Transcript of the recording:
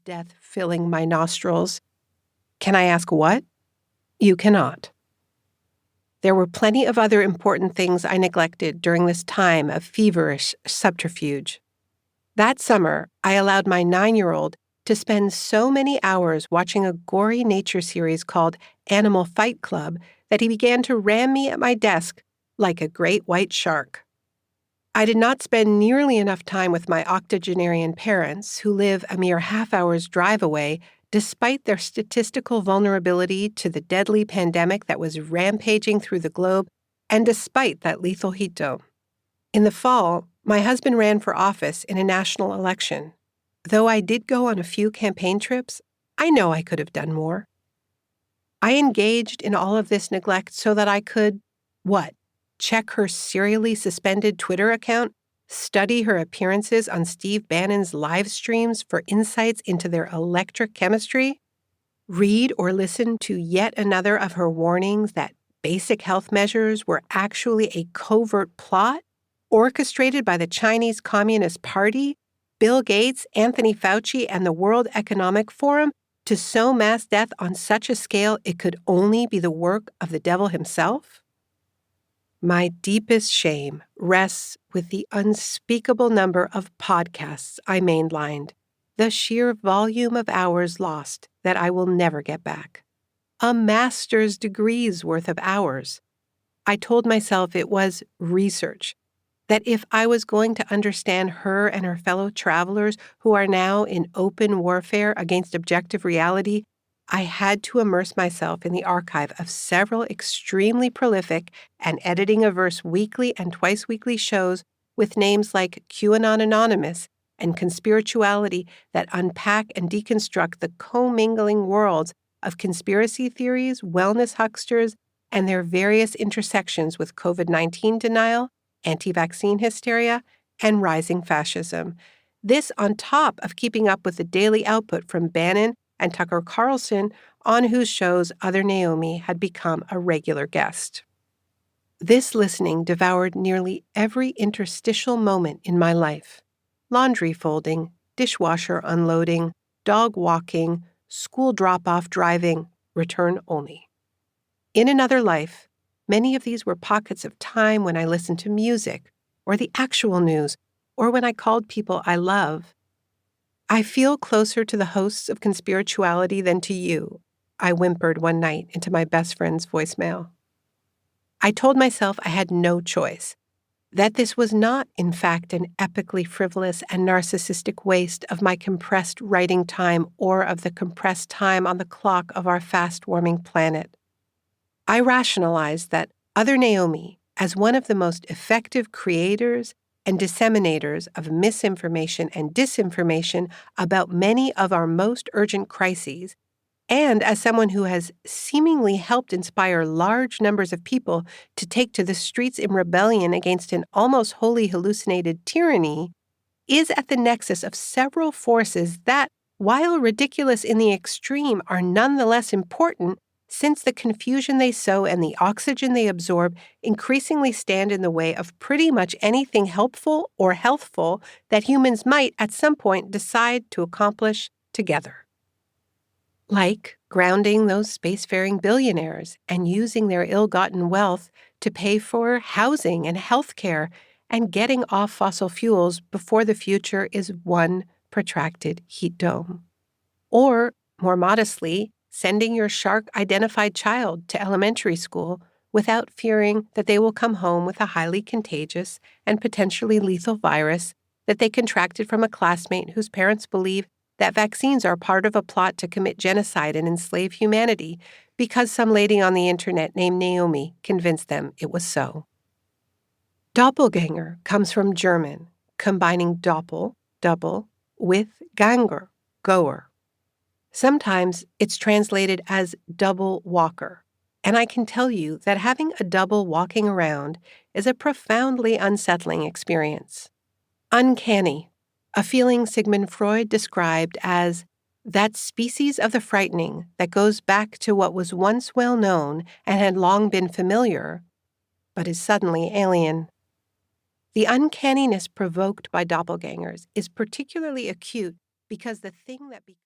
death filling my nostrils. Can I ask what? You cannot. There were plenty of other important things I neglected during this time of feverish subterfuge. That summer, I allowed my 9-year-old to spend so many hours watching a gory nature series called Animal Fight Club that he began to ram me at my desk like a great white shark. I did not spend nearly enough time with my octogenarian parents, who live a mere half-hour's drive away, despite their statistical vulnerability to the deadly pandemic that was rampaging through the globe, and despite that lethal heat dome. In the fall, my husband ran for office in a national election. Though I did go on a few campaign trips, I know I could have done more. I engaged in all of this neglect so that I could, what? Check her serially suspended Twitter account, study her appearances on Steve Bannon's live streams for insights into their electric chemistry, read or listen to yet another of her warnings that basic health measures were actually a covert plot orchestrated by the Chinese Communist Party, Bill Gates, Anthony Fauci, and the World Economic Forum to sow mass death on such a scale it could only be the work of the devil himself? My deepest shame rests with the unspeakable number of podcasts I mainlined, the sheer volume of hours lost that I will never get back. A master's degree's worth of hours. I told myself it was research, that if I was going to understand her and her fellow travelers who are now in open warfare against objective reality, I had to immerse myself in the archive of several extremely prolific and editing-averse weekly and twice-weekly shows with names like QAnon Anonymous and Conspirituality that unpack and deconstruct the commingling worlds of conspiracy theories, wellness hucksters, and their various intersections with COVID-19 denial, anti-vaccine hysteria, and rising fascism. This on top of keeping up with the daily output from Bannon and Tucker Carlson, on whose shows Other Naomi had become a regular guest. This listening devoured nearly every interstitial moment in my life. Laundry folding, dishwasher unloading, dog walking, school drop-off driving, return only. In another life, many of these were pockets of time when I listened to music, or the actual news, or when I called people I love. I feel closer to the hosts of Conspirituality than to you, I whimpered one night into my best friend's voicemail. I told myself I had no choice, that this was not, in fact, an epically frivolous and narcissistic waste of my compressed writing time or of the compressed time on the clock of our fast-warming planet. I rationalized that Other Naomi, as one of the most effective creators and disseminators of misinformation and disinformation about many of our most urgent crises, and as someone who has seemingly helped inspire large numbers of people to take to the streets in rebellion against an almost wholly hallucinated tyranny, is at the nexus of several forces that, while ridiculous in the extreme, are nonetheless important, since the confusion they sow and the oxygen they absorb increasingly stand in the way of pretty much anything helpful or healthful that humans might at some point decide to accomplish together. Like grounding those spacefaring billionaires and using their ill-gotten wealth to pay for housing and health care and getting off fossil fuels before the future is one protracted heat dome. Or, more modestly, sending your shark-identified child to elementary school without fearing that they will come home with a highly contagious and potentially lethal virus that they contracted from a classmate whose parents believe that vaccines are part of a plot to commit genocide and enslave humanity because some lady on the internet named Naomi convinced them it was so. Doppelganger comes from German, combining doppel, double, with ganger, goer. Sometimes it's translated as double walker, and I can tell you that having a double walking around is a profoundly unsettling experience. Uncanny, a feeling Sigmund Freud described as that species of the frightening that goes back to what was once well known and had long been familiar, but is suddenly alien. The uncanniness provoked by doppelgangers is particularly acute because the thing that